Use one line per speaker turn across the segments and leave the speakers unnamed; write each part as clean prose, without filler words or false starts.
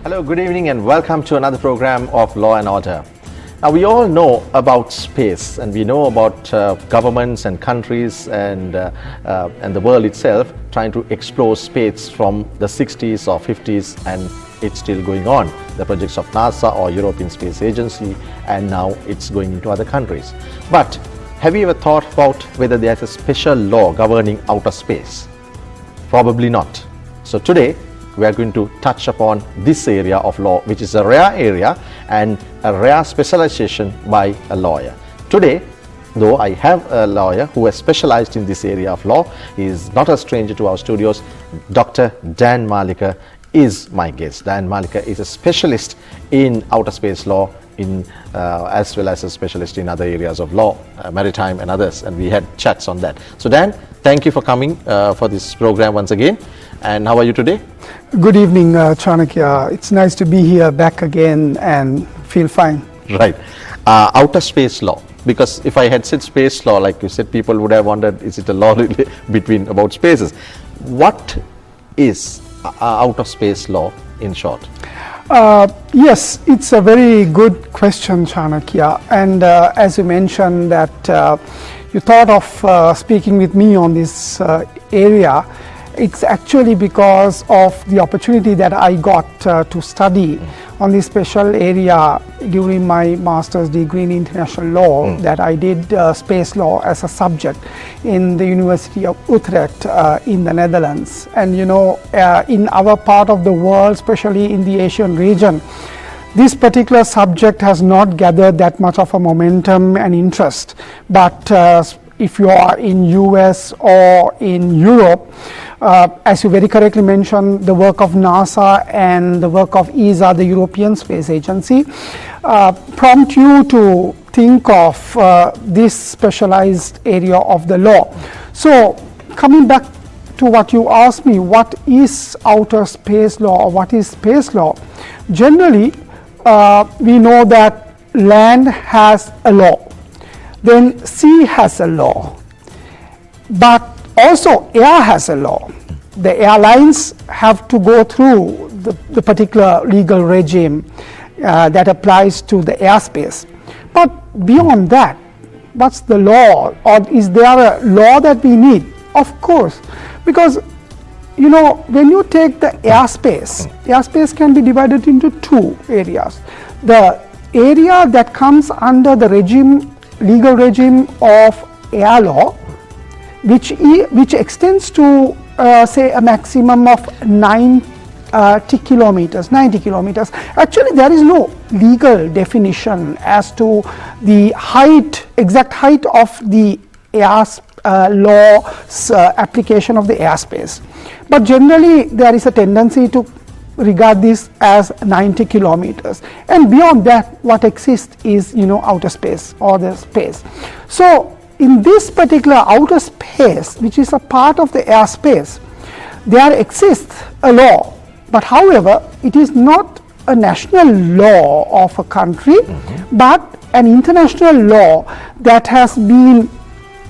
Hello, good evening and welcome to another program of Law and Order. Now we all know about space and we know about governments and countries and the world itself trying to explore space from the 60s or 50s, and it's still going on. The projects of NASA or European Space Agency, and now it's going into other countries. But have you ever thought about whether there's a special law governing outer space? Probably not. So today we are going to touch upon this area of law, which is a rare area and a rare specialization by a lawyer. Today, though, I have a lawyer who has specialized in this area of law. He is not a stranger to our studios. Dr. Dan Malika is my guest. Dan Malika is a specialist in outer space law, as well as a specialist in other areas of law, maritime and others, and we had chats on that. So Dan, thank you for coming for this program once again. And how are you today?
Good evening, Chanakya. It's nice to be here back again and feel fine.
Right. Outer space law, because if I had said space law, like you said, people would have wondered, is it a law between about spaces? What is outer space law in short?
Yes, it's a very good question, Chanakya. And as you mentioned that you thought of speaking with me on this area, it's actually because of the opportunity that I got to study on this special area during my master's degree in international law, that I did space law as a subject in the University of Utrecht in the Netherlands. And you know, in our part of the world, especially in the Asian region, this particular subject has not gathered that much of a momentum and interest. But if you are in US or in Europe, as you very correctly mentioned, the work of NASA and the work of ESA, the European Space Agency, prompt you to think of this specialized area of the law. So coming back to what you asked me, what is outer space law or what is space law? Generally, we know that land has a law, then sea has a law, but also air has a law. The airlines have to go through the particular legal regime that applies to the airspace. But beyond that, what's the law, or is there a law that we need? Of course, because you know, when you take the airspace can be divided into two areas. The area that comes under the legal regime of air law, which extends to say a maximum of 90 kilometers. Actually, there is no legal definition as to the exact height of the law's application of the airspace. But generally, there is a tendency to regard this as 90 kilometers. And beyond that, what exists is, you know, outer space or the space. So in this particular outer space, which is a part of the airspace, there exists a law, but however, it is not a national law of a country, but an international law that has been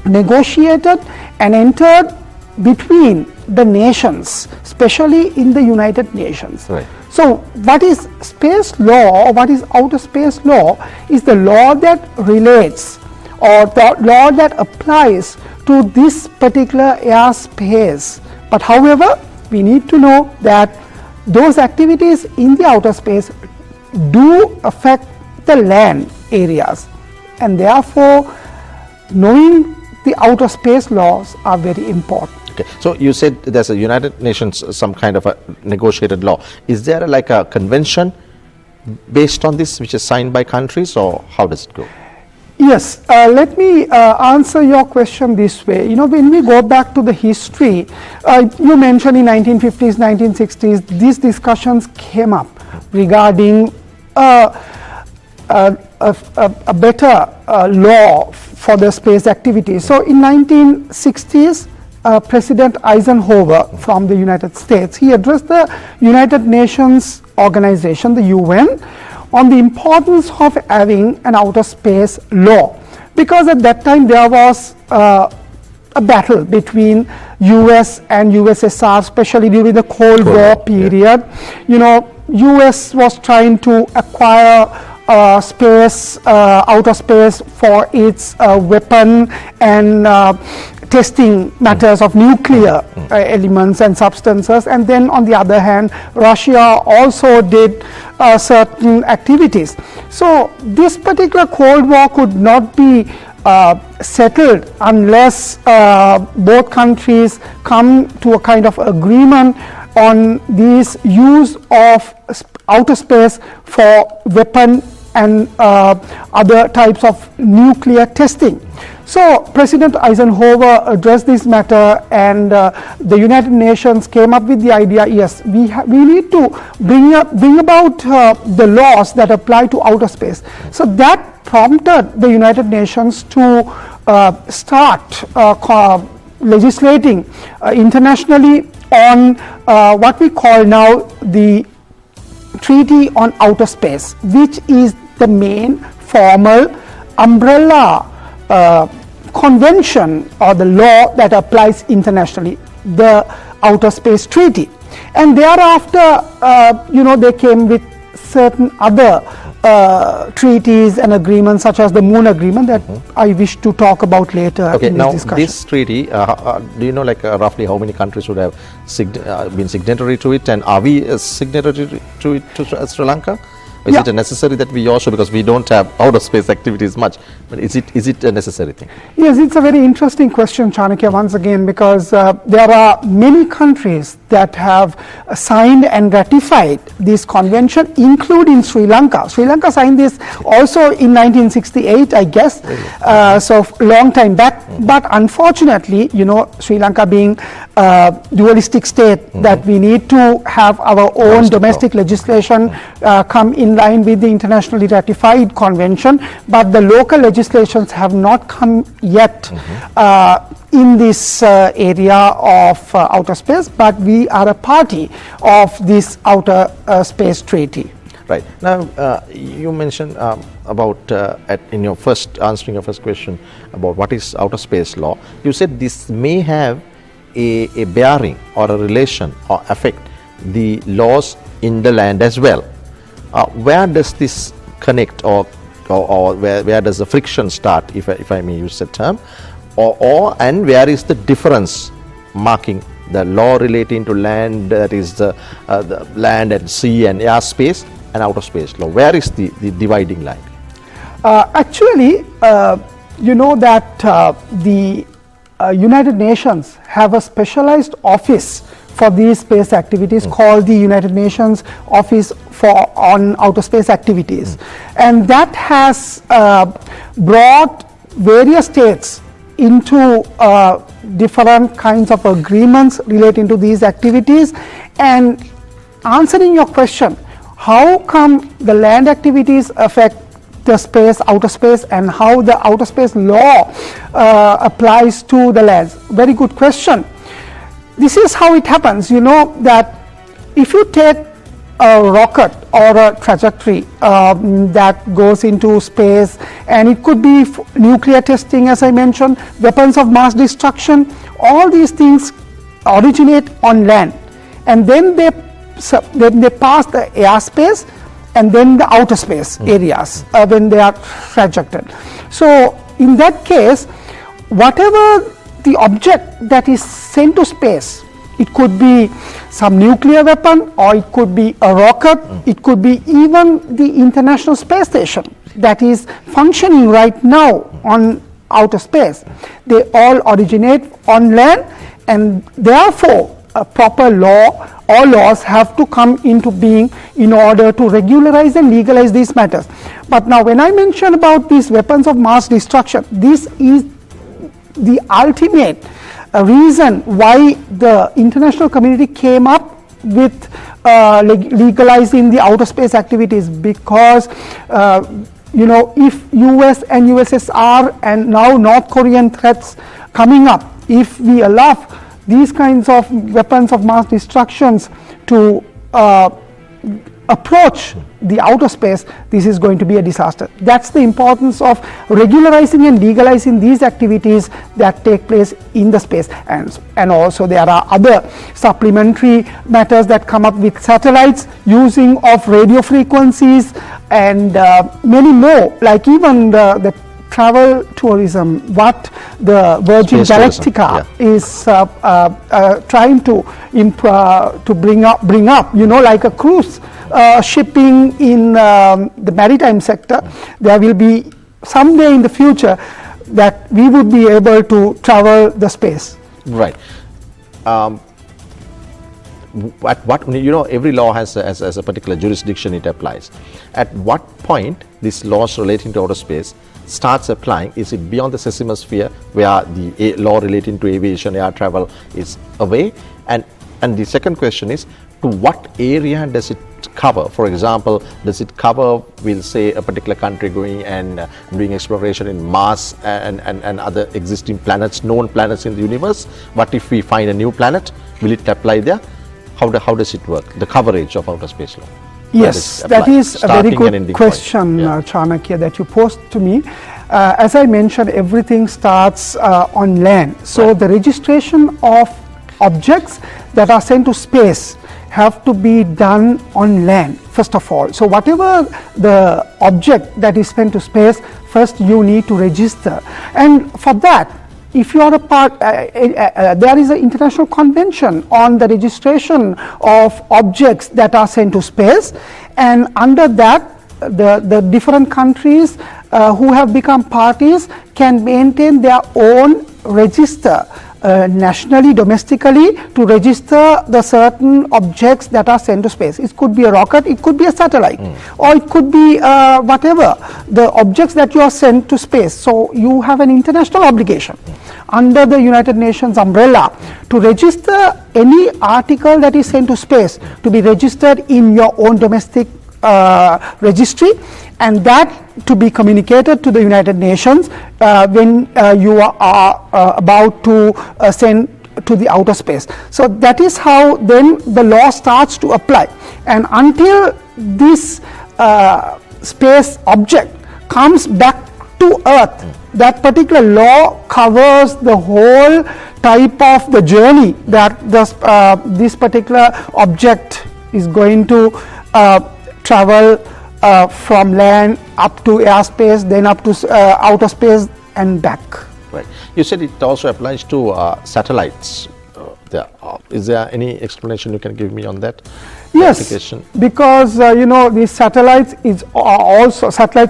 negotiated and entered between the nations, especially in the United Nations.
Right.
So what is space law, or what is outer space law, is the law that relates or the law that applies to this particular airspace. But however, we need to know that those activities in the outer space do affect the land areas, and therefore knowing the outer space laws are very important.
Okay, so you said there's a United Nations, some kind of a negotiated law. Is there like a convention based on this which is signed by countries, or how does it go?
Yes, let me answer your question this way. You know, when we go back to the history, you mentioned in 1950s, 1960s, these discussions came up regarding a better law for the space activity. So in 1960s, President Eisenhower from the United States, he addressed the United Nations organization, the UN, on the importance of having an outer space law, because at that time there was a battle between US and USSR, especially during the Cold War period. You know, US was trying to acquire outer space for its weapon and testing matters of nuclear elements and substances, and then on the other hand Russia also did certain activities. So this particular Cold War could not be settled unless both countries come to a kind of agreement on this use of outer space for weapon and other types of nuclear testing. So President Eisenhower addressed this matter, and the United Nations came up with the idea, yes, we need to bring about the laws that apply to outer space. So that prompted the United Nations to start legislating internationally on what we call now the Treaty on Outer Space, which is the main formal umbrella convention or the law that applies internationally, the Outer Space Treaty. And thereafter, they came with certain other treaties and agreements, such as the Moon Agreement, that I wish to talk about later in this discussion.
This treaty, do you know roughly how many countries would have been signatory to it, and are we a signatory to it to Sri Lanka? Is it a necessary that we also, because we don't have outer space activities much, but is it a necessary thing?
Yes, it's a very interesting question, Chanakya, once again, because there are many countries that have signed and ratified this convention, including Sri Lanka. Sri Lanka signed this also in 1968, I guess, so long time back. But unfortunately, Sri Lanka being a dualistic state, that we need to have our own domestic legislation come in line with the internationally ratified convention, but the local legislations have not come yet in this area of outer space, but we are a party of this outer space treaty.
Right. Now, you mentioned about, in your answering your first question about what is outer space law, you said this may have a bearing or a relation or affect the laws in the land as well. Where does this connect, or where does the friction start, if I may use the term, and where is the difference marking the law relating to land, that is the land and sea and airspace, and outer space law? Where is the dividing line?
Actually, you know that the United Nations have a specialized office for these space activities called the United Nations Office on Outer Space Activities, and that has brought various states into different kinds of agreements relating to these activities. And answering your question, how come the land activities affect the space, outer space, and how the outer space law applies to the lands? Very good question. This is how it happens. You know that if you take a rocket or a trajectory that goes into space, and it could be nuclear testing, as I mentioned, weapons of mass destruction, all these things originate on land, and then they pass the airspace and then the outer space areas when they are trajected. So in that case, whatever the object that is sent to space, it could be some nuclear weapon, or it could be a rocket, it could be even the International Space Station that is functioning right now on outer space. They all originate on land, and therefore a proper law or laws have to come into being in order to regularize and legalize these matters. But now when I mention about these weapons of mass destruction, this is the ultimate reason why the international community came up with legalizing the outer space activities, because if US and USSR and now North Korean threats coming up, if we allow these kinds of weapons of mass destructions to approach the outer space, this is going to be a disaster. That's the importance of regularizing and legalizing these activities that take place in the space. And also there are other supplementary matters that come up with satellites, using of radio frequencies, and many more, like even the travel tourism, what the Virgin Galactica is trying to bring up, like a cruise shipping in the maritime sector. There will be someday in the future that we would be able to travel the space.
Right. At what, every law has a particular jurisdiction it applies. At what point these laws relating to outer space starts applying? Is it beyond the seismosphere, where the law relating to aviation, air travel is away? And the second question is, to what area does it cover? For example, does it cover, we'll say, a particular country going and doing exploration in Mars and other existing planets, known planets in the universe? What if we find a new planet? Will it apply there? How does it work, the coverage of outer space law?
Yes, that is a very good question, Chanakya, that you posed to me. As I mentioned, everything starts on land. So the registration of objects that are sent to space have to be done on land, first of all. So whatever the object that is sent to space, first you need to register. And for that, if you are a part, there is an international convention on the registration of objects that are sent to space, and under that the different countries who have become parties can maintain their own register nationally, domestically, to register the certain objects that are sent to space. It could be a rocket, it could be a satellite, or it could be whatever, the objects that you are sent to space. So you have an international obligation under the United Nations umbrella to register any article that is sent to space to be registered in your own domestic registry, and that to be communicated to the United Nations when you are about to send to the outer space. So that is how then the law starts to apply, and until this space object comes back to Earth, that particular law covers the whole type of the journey that this particular object is going to travel from land up to airspace, then up to outer space and back.
Right. You said it also applies to satellites. Is there any explanation you can give me on that?
Yes, because these satellites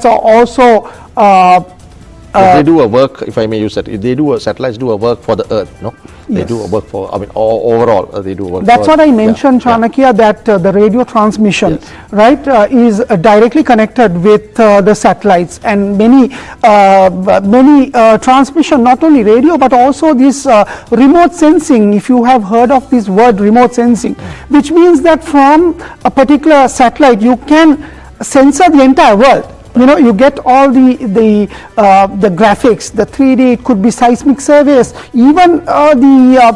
are also
they do a work, if I may use that. Satellites do a work for the Earth, no? They do a work for, overall, they do work.
That's what I mentioned, Chanakya, that the radio transmission, right, is directly connected with the satellites, and many transmission, not only radio, but also this remote sensing. If you have heard of this word, remote sensing, which means that from a particular satellite, you can sensor the entire world. You get all the graphics, the 3D, it could be seismic surveys, even the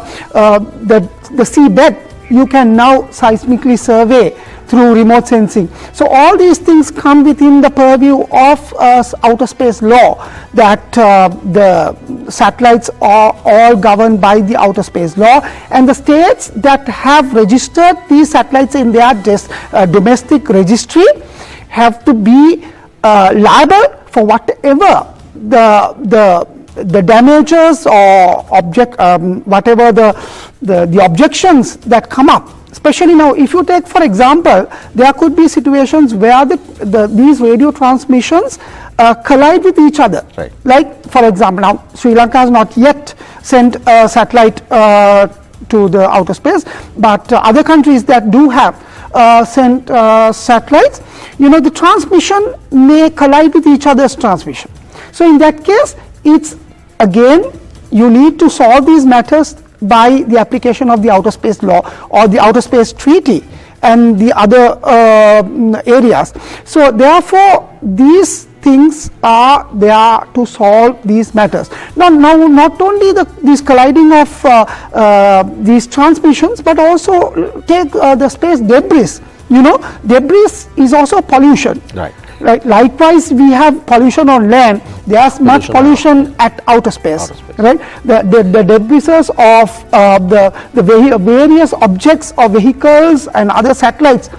seabed you can now seismically survey through remote sensing. So all these things come within the purview of outer space law, that the satellites are all governed by the outer space law, and the states that have registered these satellites in their domestic registry have to be liable for whatever the damages or whatever the objections that come up. Especially now, if you take, for example, there could be situations where these radio transmissions collide with each other.
Right.
Like, for example, now Sri Lanka has not yet sent a satellite to the outer space, but other countries that do have sent satellites, the transmission may collide with each other's transmission. So in that case, it's again, you need to solve these matters by the application of the outer space law or the outer space treaty and the other areas. So therefore, these things are there to solve these matters. Now not only these colliding of these transmissions, but also take the space debris debris is also pollution.
Right.
Right. Likewise, we have pollution on land. There's much pollution at outer space. Right. The debris of the various objects or vehicles and other satellites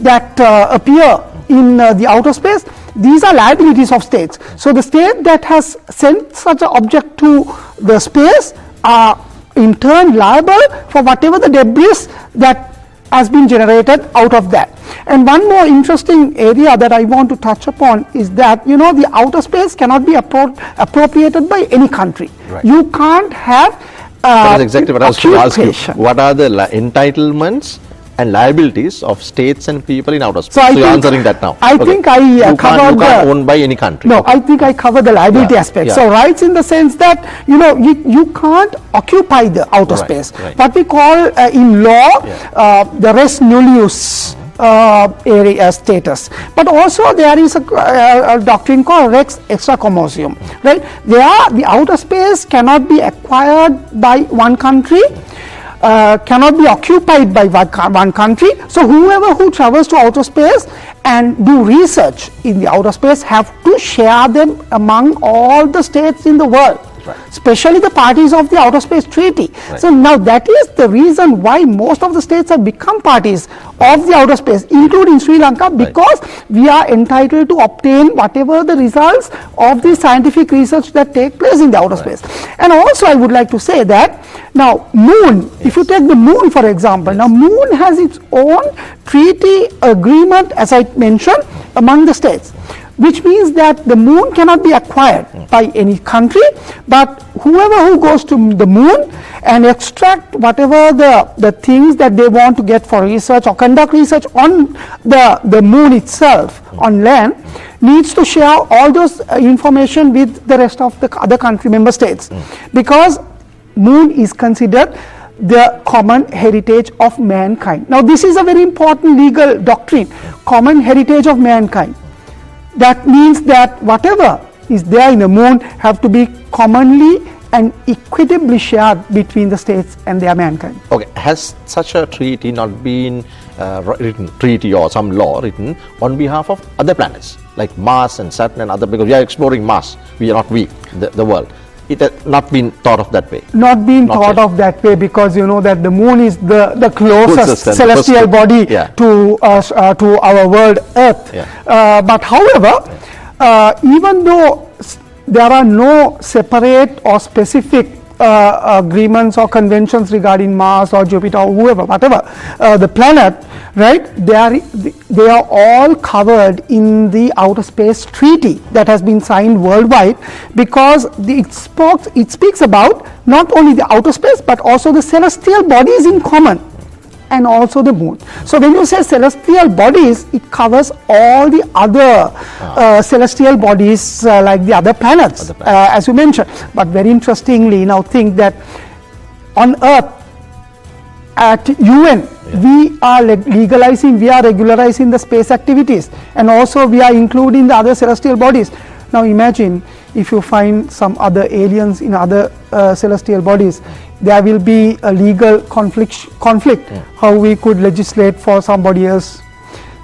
that appear in the outer space, these are liabilities of states. So the state that has sent such an object to the space are in turn liable for whatever the debris that has been generated out of that. And one more interesting area that I want to touch upon is that the outer space cannot be appropriated by any country.
Right.
You can't have
that is exactly what I was going to ask you. What are the entitlements and liabilities of states and people in outer space? So you're answering that now.
I think I covered
you can't own by any country.
No, I think I cover the liability aspect. So rights in the sense that you can't occupy the outer space.
Right.
What we call in law the res nullius area status. But also there is a doctrine called rex extra commercium. Right? The outer space cannot be acquired by one country. Cannot be occupied by one country. So whoever who travels to outer space and do research in the outer space have to share them among all the states in the world. Right. Especially the parties of the Outer Space Treaty. Right. So now that is the reason why most of the states have become parties of the outer space, including Sri Lanka, because we are entitled to obtain whatever the results of the scientific research that take place in the outer space. And also I would like to say that now moon, if you take the moon for example, now moon has its own treaty agreement, as I mentioned, among the states, which means that the moon cannot be acquired by any country, but whoever who goes to the moon and extract whatever the things that they want to get for research or conduct research on the moon itself on land needs to share all those information with the rest of the other country member states, because moon is considered the common heritage of mankind. Now this is a very important legal doctrine, common heritage of mankind. That means that whatever is there in the moon have to be commonly and equitably shared between the states and their mankind.
Okay, has such a treaty not been written, treaty or some law written on behalf of other planets like Mars and Saturn and other, because we are exploring Mars, we are not the world. It has not been thought of that way.
Not been thought of that way, because you know that the moon is the closest celestial body to us, to our world Earth. But however, even though there are no separate or specific agreements or conventions regarding Mars or Jupiter or whoever, whatever the planet, right? They are all covered in the Outer Space Treaty that has been signed worldwide, because it speaks about not only the outer space but also the celestial bodies in common, and also the moon. So when you say celestial bodies, it covers all the other celestial bodies like the other planets, as you mentioned. But very interestingly, now think that on Earth at UN, we are regularizing the space activities, and also we are including the other celestial bodies. Now imagine if you find some other aliens in other celestial bodies, there will be a legal conflict how we could legislate for somebody else.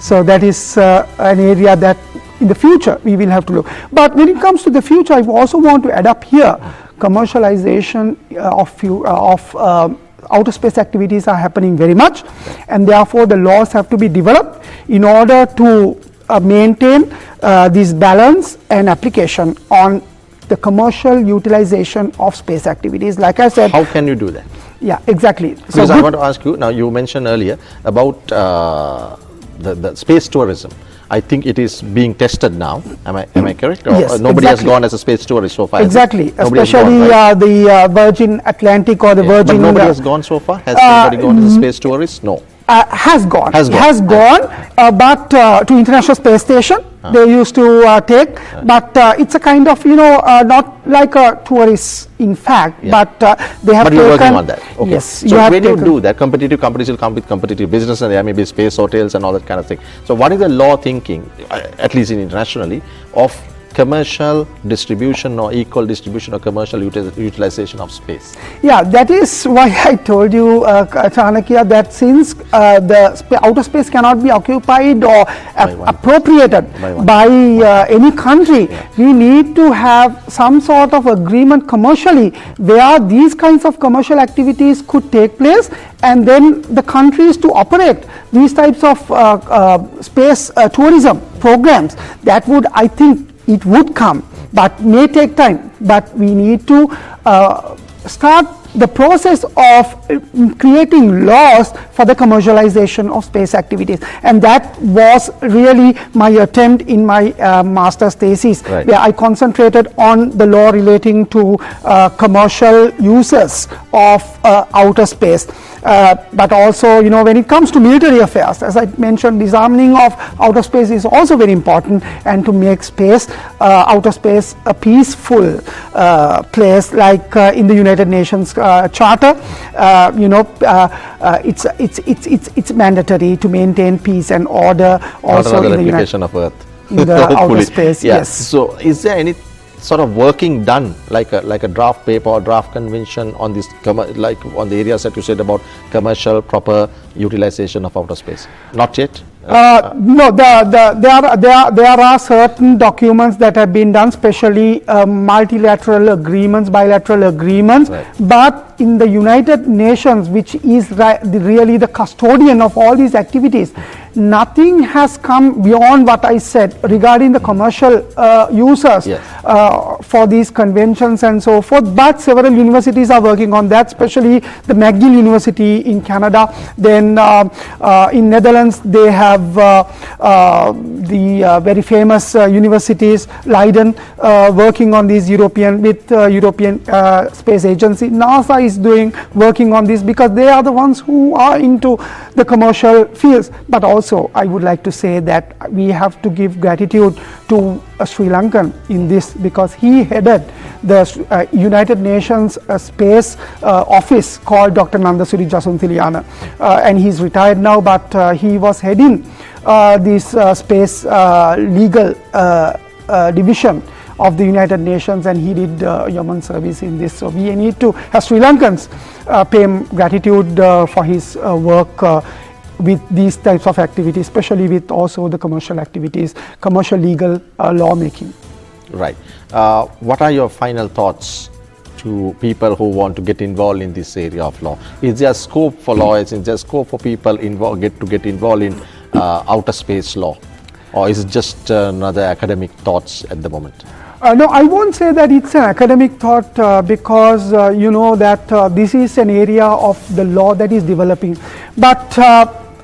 So that is an area that in the future we will have to look. But when it comes to the future, I also want to add up here, commercialization of outer space activities are happening very much, and therefore the laws have to be developed in order to maintain this balance and application on the commercial utilization of space activities. Like I said,
how can you do that?
Yeah, exactly.
Because I want to ask you, now you mentioned earlier about the space tourism. I think it is being tested now. Am I correct? Or
yes,
nobody has gone as a space tourist so far.
Exactly, especially gone, right? The Virgin Atlantic or the Virgin.
But nobody has gone so far. Has anybody gone as a space tourist? No.
Has gone, but to International Space Station they used to take, but it's a kind of not like a tourist in fact, but they have
taken. But you're working on that. Okay.
Yes.
So when you do that, competitive companies will come with competitive business, and there may be space hotels and all that kind of thing. So what is the law thinking, at least internationally, of commercial distribution or equal distribution or commercial utilization of space?
Yeah, that is why I told you, Chanakya, that since the outer space cannot be occupied or appropriated by any country, we need to have some sort of agreement commercially where these kinds of commercial activities could take place, and then the countries to operate these types of space tourism programs. That would, I think, it would come, but may take time. But we need to start the process of creating laws for the commercialization of space activities, and that was really my attempt in my master's thesis, where I concentrated on the law relating to commercial uses of outer space. But also, you know, when it comes to military affairs, as I mentioned, disarming of outer space is also very important, and to make space, outer space, a peaceful place, like in the United Nations Charter, you know, it's mandatory to maintain peace and order also in the
replication of Earth.
In the outer space.
Yes. So, is there any sort of working done, like a draft paper or draft convention on this, like on the areas that you said about commercial proper utilization of outer space? Not yet.
No, there are certain documents that have been done, especially multilateral agreements, bilateral agreements, but in the United Nations, which is really the custodian of all these activities, nothing has come beyond what I said regarding the commercial users for these conventions and so forth. But several universities are working on that, especially the McGill University in Canada. Then in Netherlands, they have the very famous universities, Leiden, working on these European Space Agency. NASA is working on this, because they are the ones who are into the commercial fields. But also, I would like to say that we have to give gratitude to a Sri Lankan in this, because he headed the United Nations Space Office called Dr. Nandasuri Jasunthiliana, and he's retired now, but he was heading this space legal division of the United Nations, and he did yeoman service in this. So we need to, as Sri Lankans, pay him gratitude for his work with these types of activities, especially with also the commercial activities, commercial legal lawmaking.
Right. What are your final thoughts to people who want to get involved in this area of law? Is there scope for lawyers? Is there scope for people get involved in outer space law, or is it just another academic thoughts at the moment?
No, I won't say that it's an academic thought, because you know that this is an area of the law that is developing. But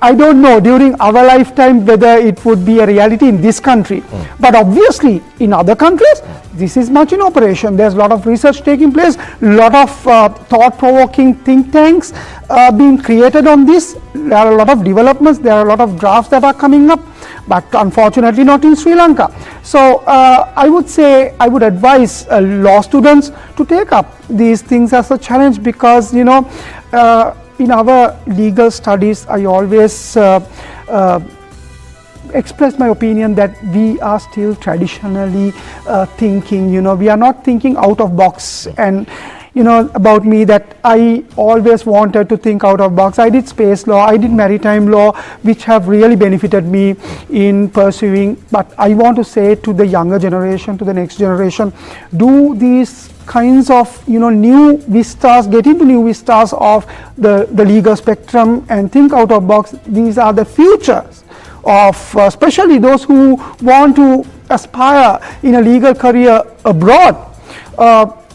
I don't know during our lifetime whether it would be a reality in this country. But obviously in other countries, this is much in operation. There's a lot of research taking place, a lot of thought-provoking think tanks being created on this. There are a lot of developments, there are a lot of drafts that are coming up, but unfortunately not in Sri Lanka. So I would say, I would advise law students to take up these things as a challenge, because, you know, in our legal studies, I always express my opinion that we are still traditionally thinking, you know, we are not thinking out of box. And you know about me that I always wanted to think out of box. I did space law, I did maritime law, which have really benefited me in pursuing. But I want to say to the younger generation, to the next generation, do these kinds of, you know, new vistas, get into new vistas of the legal spectrum and think out of box. These are the futures of especially those who want to aspire in a legal career abroad.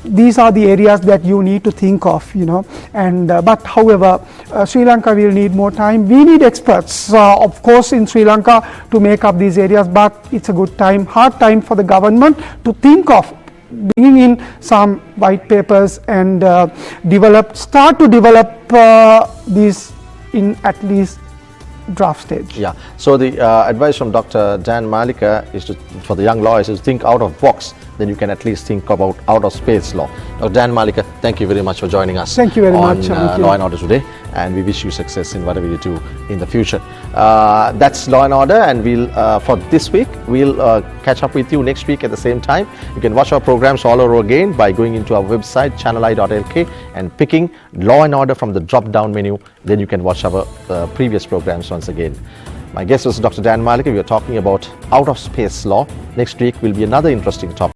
These are the areas that you need to think of, you know. And but however, Sri Lanka will need more time. We need experts, of course, in Sri Lanka to make up these areas, but it's a good time, hard time for the government to think of bringing in some white papers and start to develop these in at least draft stage.
Yeah. So the advice from Dr. Dan Malika is for the young lawyers is think out of box. Then you can at least think about out of space law. Dr. Dan Malika, thank you very much for joining us.
Thank you very much.
On Law and Order today. and we wish you success in whatever you do in the future. That's Law and Order, and we'll for this week we'll catch up with you next week at the same time. You can watch our programs all over again by going into our website channeli.lk and picking Law and Order from the drop down menu. Then you can watch our previous programs once again. My guest was Dr. Dan Malika. We were talking about out of space law. Next week will be another interesting topic.